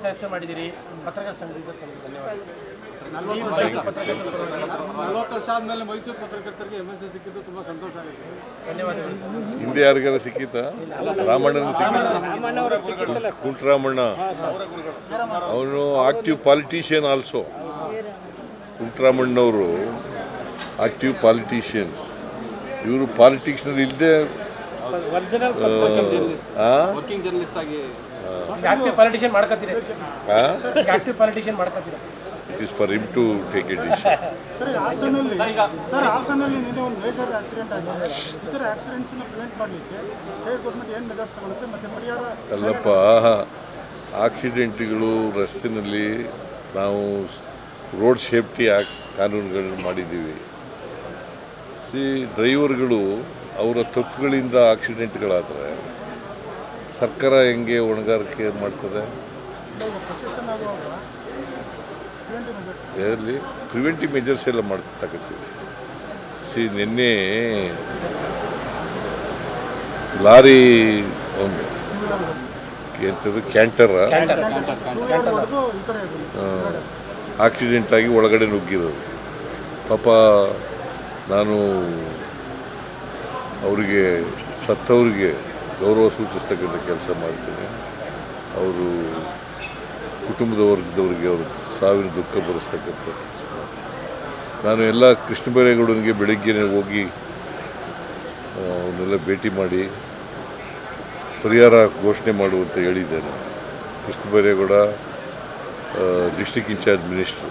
ಸದಸ್ಯ ಮಾಡಿದಿರಿ ಪತ್ರಕರ್ತರ ಸಂಘದಿಂದ ಧನ್ಯವಾದ. 40 ವರ್ಷ ಆದಮೇಲೆ ಮೈಸೂರು ಪತ್ರಕರ್ತರಿಗೆ MLC ಸಿಕ್ಕಿದ್ದು ತುಂಬ ಸಂತೋಷ ಆಗಿದೆ. ಧನ್ಯವಾದಗಳು. ಹಿಂದೆ ಯಾರಿಗಾರ ಸಿಕ್ಕಿತ್ತಾ? ರಾಮಣ್ಣನ ಸಿಕ್ಕಿತ್ತು, ಕುಂಟರಾಮಣ್ಣ. ಅವನು ಆಕ್ಟಿವ್ ಪಾಲಿಟಿಷಿಯನ್ ಆಲ್ಸೋ. ಕುಂಟರಾಮಣ್ಣವರು ಆಕ್ಟಿವ್ ಪಾಲಿಟಿಷಿಯನ್ಸ್. ಇವರು ಪಾಲಿಟಿಕ್ಸ್ನಲ್ಲಿ ಇಲ್ಲದೆ ವರ್ಕಿಂಗ್ ಜರ್ನಲಿಸ್ಟ್ ಆಗಿ ಆಕ್ಟಿವ್ ಪಾಲಿಟಿಷಿಯನ್ ಮಾಡ್ಕೊತೀರಿ. ಆಕ್ಟಿವ್ ಪಾಲಿಟಿಷಿಯನ್ ಮಾಡ್ಕೊತೀರಾ? It is for him to take a decision. ಹಾಸನಲ್ಲಿ ನಿನ್ನೆ ಒಂದು ಮೇಜರ್ ಆಕ್ಸಿಡೆಂಟ್ ಆಗಿದೆ. ಇತರ ಆಕ್ಸಿಡೆಂಟ್ಸ್ನ ಪ್ರಿವೆಂಟ್ ಮಾಡಲಿಕ್ಕೆ ಸ್ಟೇಟ್ ಗೌರ್ಮೆಂಟ್ ಏನು ಮೆಜರ್ಸ್ ತಗೊಳುತ್ತೆ ಮತ್ತು ಪರಿಹಾರ? ಅಲ್ಲಪ್ಪ, ಆಕ್ಸಿಡೆಂಟ್ಗಳು ರಸ್ತೆಯಲ್ಲಿ ನಾವು ರೋಡ್ ಸೇಫ್ಟಿ ಕಾನೂನುಗಳನ್ನು ಮಾಡಿದ್ದೀವಿ. ಡ್ರೈವರ್ಗಳು ಅವರ ತಪ್ಪುಗಳಿಂದ ಆಕ್ಸಿಡೆಂಟ್ಗಳಾದರೆ ಸರ್ಕಾರ ಹೆಂಗೆ ಹೊಣೆಗಾರಿಕೆ ಮಾಡ್ತದೆ? ಎಲ್ಲಿ ಪ್ರಿವೆಂಟಿವ್ ಮೆಜರ್ಸ್ ಎಲ್ಲ ತಗೋತೀವಿ. ನಿನ್ನೆ ಲಾರಿ ಒಂದು ಕ್ಯಾಂಟರ್ ಆಕ್ಸಿಡೆಂಟ್ ಆಗಿ ಒಳಗಡೆ ನುಗ್ಗಿರೋದು. ಪಾಪ ನಾನು ಅವರಿಗೆ ಸತ್ತವರಿಗೆ ಗೌರವ ಸೂಚಿಸ್ತಕ್ಕಂಥ ಕೆಲಸ ಮಾಡ್ತೀನಿ. ಅವರು ಕುಟುಂಬದ ವರ್ಗದವರಿಗೆ ಅವರು ಸಾವಿನ ದುಃಖ ಭರಿಸ್ತಕ್ಕಂಥ ಕೆಲಸ. ನಾನು ಎಲ್ಲ ಕೃಷ್ಣ ಬೈರೇಗೌಡನಿಗೆ ಬೆಳಗ್ಗೆ ಹೋಗಿ ಅವನ್ನೆಲ್ಲ ಭೇಟಿ ಮಾಡಿ ಪರಿಹಾರ ಘೋಷಣೆ ಮಾಡುವಂತ ಹೇಳಿದ್ದೇನೆ. Krishna Byregowda district in charge minister,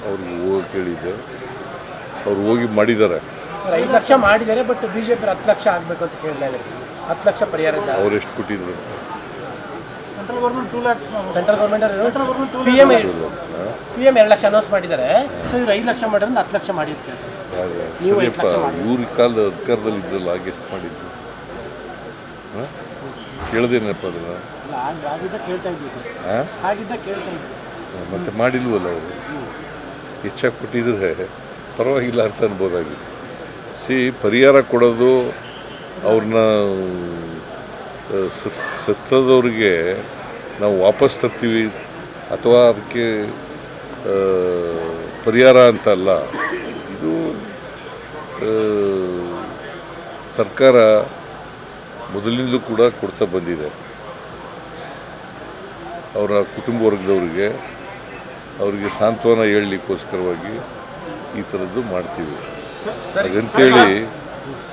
ಅವ್ರಿಗೆ ಹೋಗಿ ಹೇಳಿದ್ದೆ. ಅವ್ರು ಹೋಗಿ ಮಾಡಿದ್ದಾರೆ. 5 ಲಕ್ಷ ಮಾಡಿದ್ದಾರೆ, ಬಟ್ ಬಿಜೆಪಿ 10 ಲಕ್ಷ ಆಗಬೇಕು ಅಂತ ಕೇಳಿಲ್ಲ. 10 ಲಕ್ಷ ಪರಿಹಾರ ಅವ್ರು ಎಷ್ಟು ಕೊಟ್ಟಿದ್ರು? Central government 2 lakhs. Central government PM 2 lakh announce ಮಾಡಿದ್ದಾರೆ. ಸೊ ಇವ್ರು 5 ಲಕ್ಷ ಮಾಡಿದ್ರೆ 10 ಲಕ್ಷ ಮಾಡಿರ್ತಾರೆ. ಸರಿಯಪ್ಪ, ಇವ್ರ ಕಾಲದ ಅಧಿಕಾರದಲ್ಲಿ ಇದ್ರಲ್ಲ, ಆಗ ಎಷ್ಟು ಮಾಡಿದ್ರು ಕೇಳ್ದೇನಪ್ಪ ಅದನ್ನ? ಮತ್ತೆ ಮಾಡಿಲ್ವಲ್ಲ ಅವರು. ಹೆಚ್ಚಾಗಿ ಕೊಟ್ಟಿದ್ರೆ ಪರವಾಗಿಲ್ಲ ಅಂತ ಅನ್ಬೋದಾಗಿತ್ತು. ಪರಿಹಾರ ಕೊಡೋದು ಅವ್ರನ್ನ ಸತ್ತದವ್ರಿಗೆ ನಾವು ವಾಪಸ್ ತರ್ತೀವಿ ಅಥವಾ ಅದಕ್ಕೆ ಪರಿಹಾರ ಅಂತಲ್ಲ. ಇದು ಸರ್ಕಾರ ಮೊದಲಿಂದಲೂ ಕೂಡ ಕೊಡ್ತಾ ಬಂದಿದೆ. ಅವರ ಕುಟುಂಬ ವರ್ಗದವರಿಗೆ ಅವರಿಗೆ ಸಾಂತ್ವನ ಹೇಳಲಿಕ್ಕೋಸ್ಕರವಾಗಿ ಈ ಥರದ್ದು ಮಾಡ್ತೀವಿ. ಹಾಗಂತೇಳಿ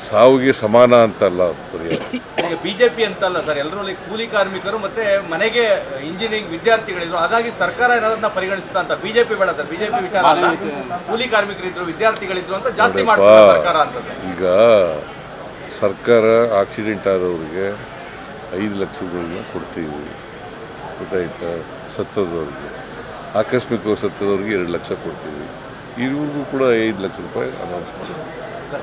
ಸಾವಿಗೆ ಸಮಾನ ಅಂತಲ್ಲ ಪರಿಹಾರ. ಈಗ ಬಿಜೆಪಿ ಅಂತಲ್ಲ ಸರ್, ಎಲ್ಲರೂ ಕೂಲಿ ಕಾರ್ಮಿಕರು ಮತ್ತೆ ಮನೆಗೆ ಇಂಜಿನಿಯರಿಂಗ್ ವಿದ್ಯಾರ್ಥಿಗಳಿದ್ರು, ಹಾಗಾಗಿ ಸರ್ಕಾರ ಏನಾದ್ರನ್ನ ಪರಿಗಣಿಸುತ್ತಾ ಅಂತ. ಬಿಜೆಪಿ ಬೇಡ ಸರ್, ಬಿಜೆಪಿ ವಿಚಾರ ಅಲ್ಲ. ಕೂಲಿ ಕಾರ್ಮಿಕರಿದ್ರು, ವಿದ್ಯಾರ್ಥಿಗಳಿದ್ರು ಅಂತ ಜಾಸ್ತಿ ಮಾಡ್ತಾರೆ ಸರ್ಕಾರ ಅಂತ. ಈಗ ಸರ್ಕಾರ ಆಕ್ಸಿಡೆಂಟ್ ಆದವ್ರಿಗೆ 5 ಲಕ್ಷಗಳನ್ನ ಕೊಡ್ತೀವಿ, ಗೊತ್ತಾಯ್ತಾ? ಸತ್ತದವ್ರಿಗೆ, ಆಕಸ್ಮಿಕವಾಗಿ ಸತ್ತದವ್ರಿಗೆ 2 ಲಕ್ಷ ಕೊಡ್ತೀವಿ. ಇವ್ರಿಗೂ ಕೂಡ 5 ಲಕ್ಷ ರೂಪಾಯಿ ಅನೌನ್ಸ್ ಮಾಡಿದ್ವಿ.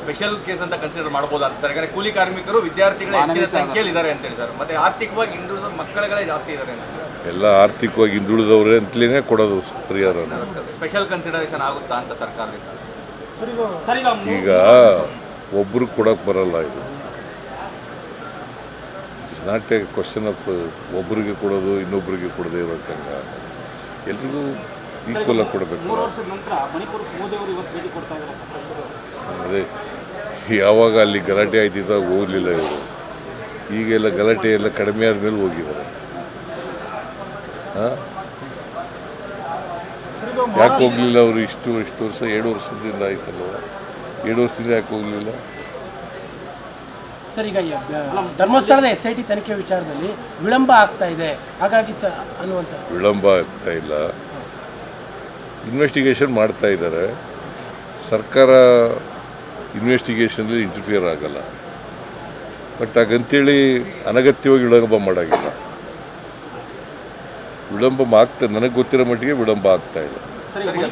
ಸ್ಪೆಷಲ್ ಕೇಸ್ ಅಂತ ಕನ್ಸಿಡರ್ ಮಾಡ್ಬೋದಾ ಸರ್? ಯಾಕಂದ್ರೆ ಕೂಲಿ ಕಾರ್ಮಿಕರು ವಿದ್ಯಾರ್ಥಿಗಳ ಹೆಚ್ಚಿನ ಸಂಖ್ಯೆಯಲ್ಲಿ ಇದ್ದಾರೆ ಅಂತ ಹೇಳಿ ಸರ್, ಮತ್ತೆ ಆರ್ಥಿಕವಾಗಿ ಹಿಂದುಳಿದ ಮಕ್ಕಳುಗಳೇ ಜಾಸ್ತಿ ಇದ್ದಾರೆ ಅಂತ. ಎಲ್ಲ ಆರ್ಥಿಕವಾಗಿ ಹಿಂದುಳಿದವ್ರೆ ಅಂತಲೇ ಕೊಡೋದು ಪರಿಹಾರ. ಸ್ಪೆಷಲ್ ಕನ್ಸಿಡರೇಷನ್ ಆಗುತ್ತಾ ಅಂತ ಸರ್ಕಾರದಿಂದ? ಈಗ ಒಬ್ರು ಕೊಡೋಕೆ ಬರಲ್ಲ. ಇದು it's not A question of ಒಬ್ಬರಿಗೆ ಕೊಡೋದು ಇನ್ನೊಬ್ಬರಿಗೆ ಕೊಡದೇ ಇರೋಕ್ಕಂಗ. ಎಲ್ರಿಗೂ ಈಕ್ವಲ್ ಆಗಿ ಕೊಡಬೇಕು. ಅದೇ ಯಾವಾಗ ಅಲ್ಲಿ ಗಲಾಟೆ ಆಯ್ತಿದ್ದಾಗ ಹೋಗಲಿಲ್ಲ ಇವರು. ಈಗೆಲ್ಲ ಗಲಾಟೆ ಎಲ್ಲ ಕಡಿಮೆ ಆದಮೇಲೆ ಹೋಗಿದ್ದಾರೆ. ಯಾಕೆ ಹೋಗಲಿಲ್ಲ ಅವರು? ಇಷ್ಟು ವರ್ಷ 7 ವರ್ಷದಿಂದ ಆಯ್ತಲ್ಲ, 7 ವರ್ಷದಿಂದ ಯಾಕೆ ಹೋಗಲಿಲ್ಲ ಸರ್? ಈಗ ಧರ್ಮಸ್ಥಳದ SIT ತನಿಖೆ ವಿಚಾರದಲ್ಲಿ ವಿಳಂಬ ಆಗ್ತಾ ಇದೆ, ಹಾಗಾಗಿ ಅನ್ನುವಂಥ. ವಿಳಂಬ ಆಗ್ತಾ ಇಲ್ಲ, ಇನ್ವೆಸ್ಟಿಗೇಷನ್ ಮಾಡ್ತಾ ಇದ್ದಾರೆ. ಸರ್ಕಾರ ಇನ್ವೆಸ್ಟಿಗೇಷನಲ್ಲಿ ಇಂಟರ್ಫಿಯರ್ ಆಗಲ್ಲ. ಬಟ್ ಹಾಗಂತೇಳಿ ಅನಗತ್ಯವಾಗಿ ವಿಳಂಬ ಮಾಡೋಂಗಿಲ್ಲ. ವಿಳಂಬ ಆಗ್ತಾ, ನನಗೆ ಗೊತ್ತಿರೋ ಮಟ್ಟಿಗೆ ವಿಳಂಬ ಆಗ್ತಾ ಇಲ್ಲ.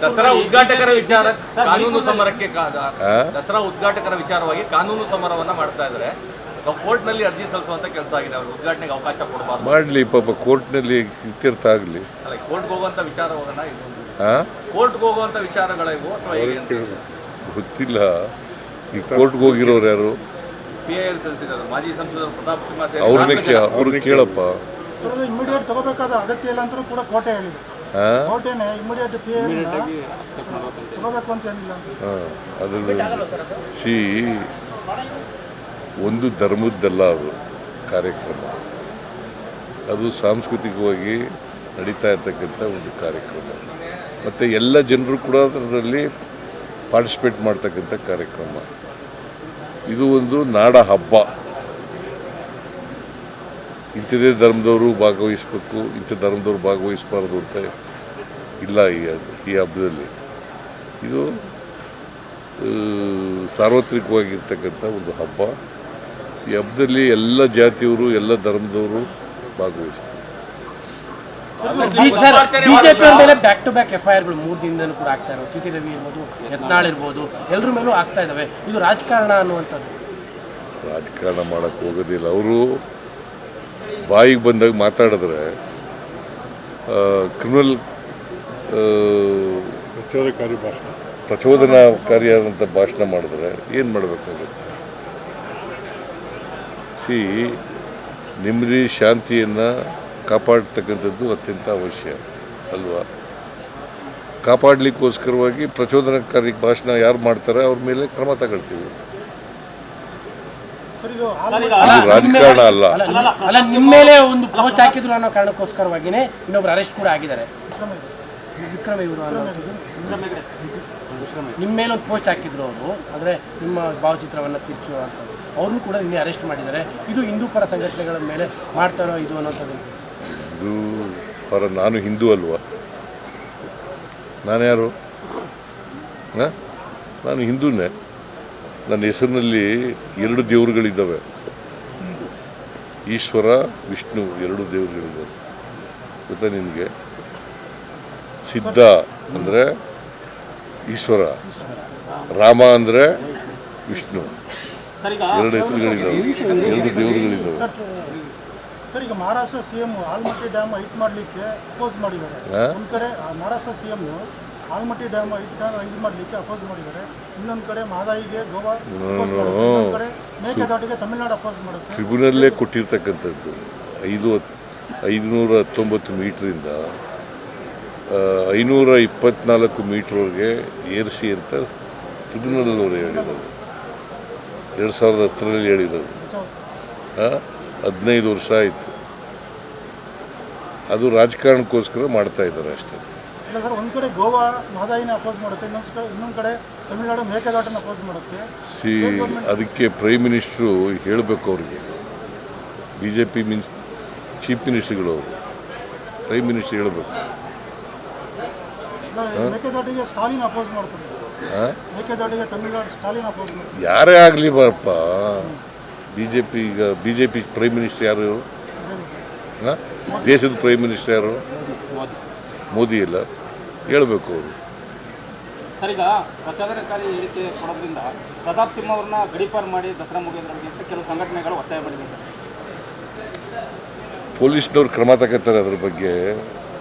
ದಸರಾ ಉದ್ಘಾಟಕರ ವಿಚಾರ ಕಾನೂನು ಸಮರಕ್ಕೆ ದಸರಾ ಉದ್ಘಾಟಕರ ವಿಚಾರವಾಗಿ ಕಾನೂನು ಸಮರವನ್ನ ಮಾಡ್ತಾ ಇದ್ದಾರೆ. ಕೋರ್ಟ್ನಲ್ಲಿ ಅರ್ಜಿ ಸಲ್ಲಿಸುವಂತ ಕೆಲಸ ಆಗಿದೆ. ಅವರು ಉದ್ಘಾಟನೆಗೆ ಅವಕಾಶ ಕೊಡಬಾರ್ದು. ಮಾಡಲಿ ಪಾಪ, ಕೋರ್ಟ್ನಲ್ಲಿ ಇತ್ಯರ್ಥ ಆಗಲಿ. ಅಲ್ಲ, ಕೋರ್ಟ್ಗೆ ಹೋಗುವಂತ ವಿಚಾರ ಹೋಗೋಣ. ಕೋರ್ಟ್ಗೆ ಹೋಗುವಂತ ವಿಚಾರಗಳ ಇವು ಅಥವಾ ಗೊತ್ತಿಲ್ಲ. ಈ ಕೋರ್ಟ್ಗೆ ಹೋಗಿರೋರು ಯಾರು? PIL ಸಲ್ಲಿಸಿದ್ದಾರೆ ಮಾಜಿ ಸಂಸದರು ಪ್ರತಾಪ್ ಸಿಂಹ. ಅವ್ರನ್ನ ಕೇಳಪ್ಪ. ಇಮಿಡಿಯೇಟ್ ತಗೋಬೇಕಾದ ಅಗತ್ಯ ಇಲ್ಲ ಅಂತ ಕೂಡ ಕೋಟೆ ಹೇಳಿದೆ. ಕೋಟೆನೆ ಇಮಿಡಿಯೇಟ್ ತಗೋಬೇಕು ಅಂತ ಏನಿಲ್ಲ. ಅದ್ರ ಒಂದು ಧರ್ಮದ್ದಲ್ಲ ಅದು ಕಾರ್ಯಕ್ರಮ, ಅದು ಸಾಂಸ್ಕೃತಿಕವಾಗಿ ನಡೀತಾ ಇರ್ತಕ್ಕಂಥ ಒಂದು ಕಾರ್ಯಕ್ರಮ. ಮತ್ತು ಎಲ್ಲ ಜನರು ಕೂಡ ಅದರಲ್ಲಿ ಪಾರ್ಟಿಸಿಪೇಟ್ ಮಾಡ್ತಕ್ಕಂಥ ಕಾರ್ಯಕ್ರಮ. ಇದು ಒಂದು ನಾಡ ಹಬ್ಬ. ಇಂಥದೇ ಧರ್ಮದವರು ಭಾಗವಹಿಸಬೇಕು, ಇಂಥ ಧರ್ಮದವರು ಭಾಗವಹಿಸಬಾರ್ದು ಅಂತ ಇಲ್ಲ. ಈ ಹಬ್ಬದಲ್ಲಿ ಇದು ಸಾರ್ವತ್ರಿಕವಾಗಿರ್ತಕ್ಕಂಥ ಒಂದು ಹಬ್ಬ. ಈ ಹಬ್ಬದಲ್ಲಿ ಎಲ್ಲ ಜಾತಿಯವರು ಎಲ್ಲ ಧರ್ಮದವರು ಭಾಗವಹಿಸಬೇಕು. ಬಿಜೆಪಿ ಅವ್ರ ಮೇಲೆ ಬ್ಯಾಕ್ ಟು ಬ್ಯಾಕ್ FIRಗಳು 3 ದಿನದಲ್ಲೂ ಕೂಡ ಆಗ್ತಾ ಇರೋದು. ಸಿ ಟಿ ರವಿ ಇರ್ಬೋದು, ಯತ್ನಾಳ್ ಇರ್ಬೋದು, ಎಲ್ಲರ ಮೇಲೂ ಆಗ್ತಾ ಇದ್ದಾವೆ. ಇದು ರಾಜಕಾರಣ ಅನ್ನುವಂಥದ್ದು. ರಾಜಕಾರಣ ಮಾಡೋಕ್ಕೆ ಹೋಗೋದಿಲ್ಲ. ಅವರು ಬಾಯಿಗೆ ಬಂದಾಗ ಮಾತಾಡಿದ್ರೆ ಕ್ರಿಮಿನಲ್ ಪ್ರಚೋದನಾಕಾರಿಯಾದಂಥ ಭಾಷಣ ಮಾಡಿದ್ರೆ ಏನು ಮಾಡಬೇಕಾಗುತ್ತೆ? ನೆಮ್ಮದಿ ಶಾಂತಿಯನ್ನು ಕಾಪಾಡ್ತಕ್ಕಂಥದ್ದು ಅತ್ಯಂತ ಅವಶ್ಯ ಅಲ್ವಾ? ಕಾಪಾಡಲಿಕ್ಕೋಸ್ಕರವಾಗಿ ಪ್ರಚೋದನಕಾರಿ ಭಾಷಣ ಯಾರು ಮಾಡ್ತಾರೆ ಅವ್ರ ಮೇಲೆ ಕ್ರಮ ತಗೊಳ್ತೀವಿ. ಇದು ರಾಜಕಾರಣ ಅಲ್ಲ. ಅಲ್ಲ, ನಿಮ್ಮ ಮೇಲೆ ಒಂದು ಪೋಸ್ಟ್ ಹಾಕಿದ್ರು ಅನ್ನೋ ಕಾರಣಕ್ಕೋಸ್ಕರವಾಗಿನೇ ಇನ್ನೊಬ್ರು ಅರೆಸ್ಟ್ ಕೂಡ ಆಗಿದ್ದಾರೆ. ವಿಕ್ರಮ್ ಇವರು ನಿಮ್ಮ ಮೇಲೆ ಒಂದು ಪೋಸ್ಟ್ ಹಾಕಿದ್ರು ಅವರು, ಅಂದರೆ ನಿಮ್ಮ ಭಾವಚಿತ್ರವನ್ನು ತಿರ್ಚು ಅಂತ, ಅವ್ರನ್ನೂ ಕೂಡ ನಿನ್ನೆ ಅರೆಸ್ಟ್ ಮಾಡಿದ್ದಾರೆ. ಇದು ಹಿಂದೂ ಪರ ಸಂಘಟನೆಗಳ ಮೇಲೆ ಮಾಡ್ತಾರೋ ಇದು ಅನ್ನೋಂಥದ್ದು. ಹಿಂದೂ ಪರ ನಾನು ಹಿಂದೂ ಅಲ್ವಾ? ನಾನು ಯಾರು? ನಾನು ಹಿಂದೂನೇ. ನನ್ನ ಹೆಸರಿನಲ್ಲಿ 2 ದೇವರುಗಳಿದ್ದಾವೆ, ಈಶ್ವರ ವಿಷ್ಣು 2 ದೇವರುಗಳಿದ್ದಾವೆ. ಗೊತ್ತಾ ನಿನಗೆ? ಸಿದ್ಧ ಅಂದರೆ ಈಶ್ವರ, ರಾಮ ಅಂದರೆ ವಿಷ್ಣು, 2 ಹೆಸರುಗಳಿದ್ದಾವೆ, 2 ದೇವರುಗಳಿದ್ದಾವೆ. ಸರ್, ಈಗ Maharashtra CM Almatti dam height ಮಾಡಲಿಕ್ಕೆ ಅಪೋಸ್ ಮಾಡಿದ್ದಾರೆ. ಒಂದು ಕಡೆ Maharashtra CM Almatti dam height ಮಾಡಲಿಕ್ಕೆ ಅಪೋಸ್ ಮಾಡಿದ್ದಾರೆ, ಇನ್ನೊಂದು ಕಡೆ ಮಹದಾಯಿಗೆ ಗೋವಾ, ಇನ್ನೊಂದು ಕಡೆ ಮೇಕೆದಾಟಿಗೆ ತಮಿಳುನಾಡು ಅಪೋಸ್ ಮಾಡುತ್ತೆ. ಟ್ರಿಬ್ಯುನಲ್ಲೇ ಕೊಟ್ಟಿರ್ತಕ್ಕಂಥದ್ದು 519 ಮೀಟ್ರಿಂದ 524 ಮೀಟ್ರ್ವರೆಗೆ ಏರಿಸಿ ಅಂತ ಟ್ರಿಬ್ಯುನಲ್ ಹೇಳಿರೋದು. 2010ರಲ್ಲಿ ಹೇಳಿರೋದು. 15 ವರ್ಷ ಆಯಿತು. ಅದು ರಾಜಕಾರಣಕ್ಕೋಸ್ಕರ ಮಾಡ್ತಾ ಇದ್ದಾರೆ ಅಷ್ಟೇ. ಇಲ್ಲ ಸರ್, ಒಂದು ಕಡೆ ಗೋವಾ ಮಹದಾಯಿನ ಅಪೋಸ್ ಮಾಡುತ್ತೆ, ಇನ್ನೊಂದು ಕಡೆ ತಮಿಳುನಾಡು ಮೇಕೆದಾಟನ್ನು ಅಪೋಸ್ ಮಾಡುತ್ತೆ. ಅದಕ್ಕೆ ಪ್ರೈಮ್ ಮಿನಿಸ್ಟ್ರು ಹೇಳಬೇಕು ಅವ್ರಿಗೆ. BJP ಚೀಫ್ ಮಿನಿಸ್ಟ್ರುಗಳು ಅವರು, ಪ್ರೈಮ್ ಮಿನಿಸ್ಟರ್ ಹೇಳಬೇಕು. ಮೇಕೆದಾಟಿಗೆ ಸ್ಟಾಲಿನ್ ಅಪೋಸ್ ಮಾಡ್ತಾರೆ, ಮೇಕೆದಾಟಿಗೆ ತಮಿಳುನಾಡು ಸ್ಟಾಲಿನ್ ಅಪೋಸ್ ಮಾಡ್ತಾರೆ. ಯಾರೇ ಆಗಲಿ ಬಾರಪ್ಪ, BJP ಪ್ರೈಮ್ ಮಿನಿಸ್ಟರ್ ಯಾರು? ದೇಶದ ಪ್ರೈಮ್ ಮಿನಿಸ್ಟರ್ ಯಾರು? ಮೋದಿ ಇಲ್ಲ. ಹೇಳಬೇಕು ಅವರು. ಸರ್, ಈಗ ಪ್ರಚೋದನಕಾರಿ ಹೇಳಿಕೆ ಕೊಡೋದ್ರಿಂದ ಪ್ರತಾಪ್ ಸಿಂಹ ಅವ್ರನ್ನ ಗಡೀಪಾರು ಮಾಡಿ ದಸರಾ ಮುಗಿಯೋದ್ರ ಬಗ್ಗೆ ಅಂತ ಕೆಲವು ಸಂಘಟನೆಗಳು ಒತ್ತಾಯ ಮಾಡಿದ್ದಾರೆ. ಪೊಲೀಸ್ನವ್ರು ಕ್ರಮ ತಗೋತಾರೆ, ಅದ್ರ ಬಗ್ಗೆ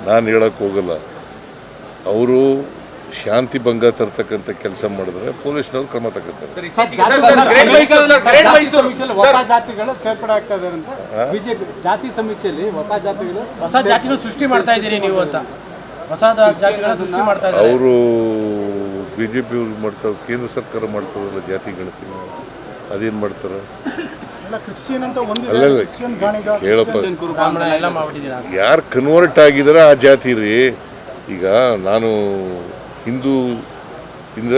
ನಾನು ಹೇಳಕ್ಕೆ ಹೋಗಲ್ಲ. ಅವರು ಶಾಂತಿ ಭಂಗ ತರ್ತಕ್ಕಂಥ ಕೆಲಸ ಮಾಡಿದ್ರೆ ಪೊಲೀಸ್ನವ್ರು ಕ್ರಮ ತಗೋತಾರೆ. ಹೊಸ ಜಾತಿಗಳು ಸೇರ್ಪಡೆ ಆಗ್ತಾ ಇದ್ದಾರೆ ಅಂತ ಬಿಜೆಪಿ ಜಾತಿ ಸಮೀಕ್ಷೆಯಲ್ಲಿ ಹೊಸ ಜಾತಿಗಳು ಸೃಷ್ಟಿ ಮಾಡ್ತಾ ಇದ್ದೀರಿ ನೀವು ಅಂತ, ಹೊಸ ಜಾತಿಗಳ ಸೃಷ್ಟಿ ಮಾಡ್ತಾ ಇದ್ದಾರೆ ಅವರು. BJP ಅವ್ರು ಮಾಡ್ತಾರೆ, ಕೇಂದ್ರ ಸರ್ಕಾರ ಮಾಡ್ತಾರಲ್ಲ ಜಾತಿ ಗಣತಿ, ಅದೇನು ಮಾಡ್ತಾರೆ? ಅಲ್ಲಲ್ಲ ಕೇಳಪ್ಪ, ಯಾರು ಕನ್ವರ್ಟ್ ಆಗಿದಾರೆ ಆ ಜಾತಿ ರೀ. ಈಗ ನಾನು ಹಿಂದೂ ಇಂದ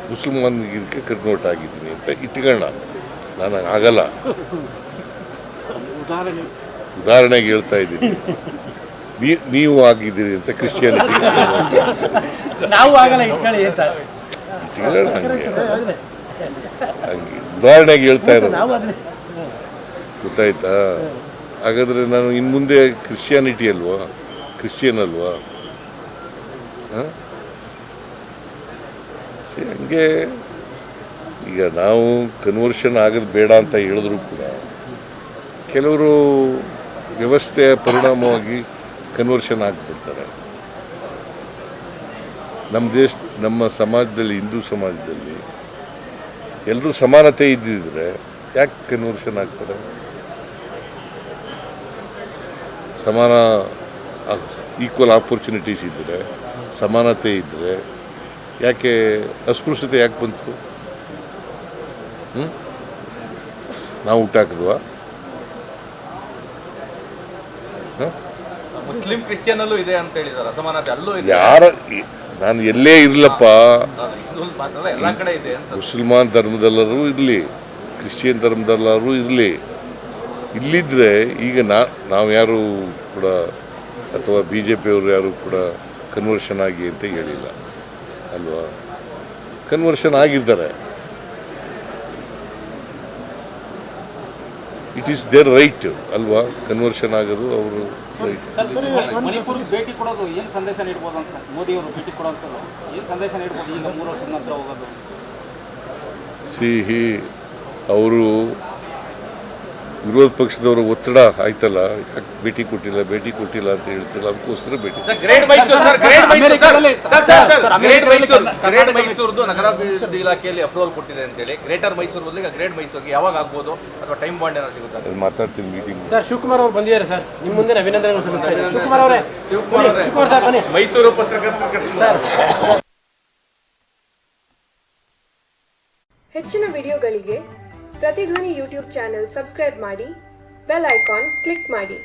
ಮುಸಲ್ಮಾನ್ಗೆ ಕನ್ವರ್ಟ್ ಆಗಿದ್ದೀನಿ ಅಂತ ಇಟ್ಕೊಳ್ಳೋಣ, ನಾನು ಆಗಲ್ಲ. ಉದಾಹರಣೆಗೆ ಹೇಳ್ತಾ ಇದ್ದೀನಿ. ನೀವು ಆಗಿದ್ದೀರಿ ಅಂತ ಕ್ರಿಶ್ಚಿಯಾನಿಟಿ ನಾವು ಆಗಲ್ಲ ಇಟ್ಕೊಳ್ಳಿ ಅಂತ ಇಟ್ಕೊಳ್ಳೋಣ. ಹಂಗೆ ಉದಾಹರಣೆಗೆ ಹೇಳ್ತಾ ಇರೋದು, ಗೊತ್ತಾಯ್ತಾ? ಹಾಗಾದರೆ ನಾನು ಇನ್ನು ಮುಂದೆ ಕ್ರಿಶ್ಚಿಯಾನಿಟಿ ಅಲ್ವಾ, ಕ್ರಿಶ್ಚಿಯನ್ ಅಲ್ವಾ? ಹಂಗೆ ಈಗ ನಾವು ಕನ್ವರ್ಷನ್ ಆಗೋದು ಬೇಡ ಅಂತ ಹೇಳಿದ್ರು ಕೂಡ ಕೆಲವರು ವ್ಯವಸ್ಥೆಯ ಪರಿಣಾಮವಾಗಿ ಕನ್ವರ್ಷನ್ ಆಗಿಬಿಡ್ತಾರೆ. ನಮ್ಮ ಸಮಾಜದಲ್ಲಿ, ಹಿಂದೂ ಸಮಾಜದಲ್ಲಿ ಎಲ್ಲರೂ ಸಮಾನತೆ ಇದ್ದಿದ್ರೆ ಯಾಕೆ ಕನ್ವರ್ಷನ್ ಆಗ್ತಾರೆ? ಸಮಾನ ಈಕ್ವಲ್ ಆಪರ್ಚುನಿಟೀಸ್ ಇದ್ದರೆ, ಸಮಾನತೆ ಇದ್ದರೆ ಯಾಕೆ ಅಸ್ಪೃಶ್ಯತೆ ಯಾಕೆ ಬಂತು? ನಾವು ಹುಟ್ಟಾಕಿದ್ವಾ? ಮುಸ್ಲಿಂ ಕ್ರಿಶ್ಚಿಯನ್ ಅಲ್ಲೂ ಇದೆ ಅಂತ ಹೇಳಿದಾರೆ, ಅಸಮಾನತೆ ಅಲ್ಲೂ ಇದೆ. ನಾನು ಎಲ್ಲೇ ಇರಲಪ್ಪ, ಹಿಂದೂ ಮಾತ್ರ ಎಲ್ಲ ಕಡೆ ಇದೆ ಅಂತ. ಮುಸಲ್ಮಾನ್ ಧರ್ಮದಲ್ಲರೂ ಇರಲಿ, ಕ್ರಿಶ್ಚಿಯನ್ ಧರ್ಮದಲ್ಲರೂ ಇರಲಿ, ಇಲ್ಲಿದ್ದರೆ ಈಗ ನಾವು ಯಾರು ಕೂಡ ಅಥವಾ BJP ಅವರು ಯಾರು ಕೂಡ ಕನ್ವರ್ಷನ್ ಆಗಿ ಅಂತ ಹೇಳಿಲ್ಲ ಅಲ್ವಾ? ಕನ್ವರ್ಷನ್ ಆಗಿದ್ದಾರೆ. ಇಟ್ ಈಸ್ ದೇರ್ ರೈಟ್ ಅಲ್ವಾ? ಕನ್ವರ್ಷನ್ ಆಗೋದು ಅವರು ರೈಟ್. ಮಣಿಪುರ್ಗೆ ಭೇಟಿ ಕೊಡೋದು ಏನು ಸಂದೇಶ ನೀಡ್ಬೋದು ಅಂತ ಮೋದಿ ಅವರು ಭೇಟಿ ಕೊಡೋಂಥದ್ದು ಏನು ಸಂದೇಶ ನೀಡ್ಬೋದು ಈಗ 3 ವರ್ಷದ ನಂತರ ಹೋಗೋದು? ಸಿಹಿ ಅವರು ವಿರೋಧ ಪಕ್ಷದವರು ಒತ್ತಡ ಆಯ್ತಲ್ಲ, ಯಾಕೆ ಭೇಟಿ ಕೊಟ್ಟಿಲ್ಲ ಅಂತ ಹೇಳ್ತಿಲ್ಲ, ಅದಕ್ಕೋಸ್ಕರ ಭೇಟಿ. ಗ್ರೇಟ್ ಮೈಸೂರ್ದು ನಗರಾಭಿವೃದ್ಧಿ ಇಲಾಖೆಯಲ್ಲಿ ಅಪ್ರೂವಲ್ ಕೊಟ್ಟಿದೆ ಅಂತೇಳಿ, ಗ್ರೇಟರ್ ಮೈಸೂರು ಬದಲಿಗೆ ಗ್ರೇಟ್ ಮೈಸೂರಿಗೆ ಯಾವಾಗ ಆಗ್ಬೋದು ಅಥವಾ ಟೈಮ್ ಬಾಂಡ್ ಏನಾದ್ರು ಸಿಗುತ್ತೆ? ಅದು ಮಾತಾಡ್ತೀನಿ ಮೀಟಿಂಗ್. ಸರ್, ಶಿವಕುಮಾರ್ ಅವರು ಬಂದಿದ್ದಾರೆ ಸರ್, ನಿಮ್ಮ ಮುಂದೆ ಅಭಿನಂದನೆಗಳು ಸಲ್ಲಿಸ್ತಾರೆ. ಶಿವಕುಮಾರ್ ಅವರೇ, ಶಿವಕುಮಾರ್ ಸರ್ ಬನ್ನಿ. ಮೈಸೂರು ಪತ್ರಕರ್ತರು ಹೆಚ್ಚಿನ ವಿಡಿಯೋಗಳಿಗೆ ಪ್ರತಿಧ್ವನಿ ಯೂಟ್ಯೂಬ್ ಚಾನೆಲ್ ಸಬ್ಸ್ಕ್ರೈಬ್ ಮಾಡಿ, ಬೆಲ್ ಐಕಾನ್ ಕ್ಲಿಕ್ ಮಾಡಿ.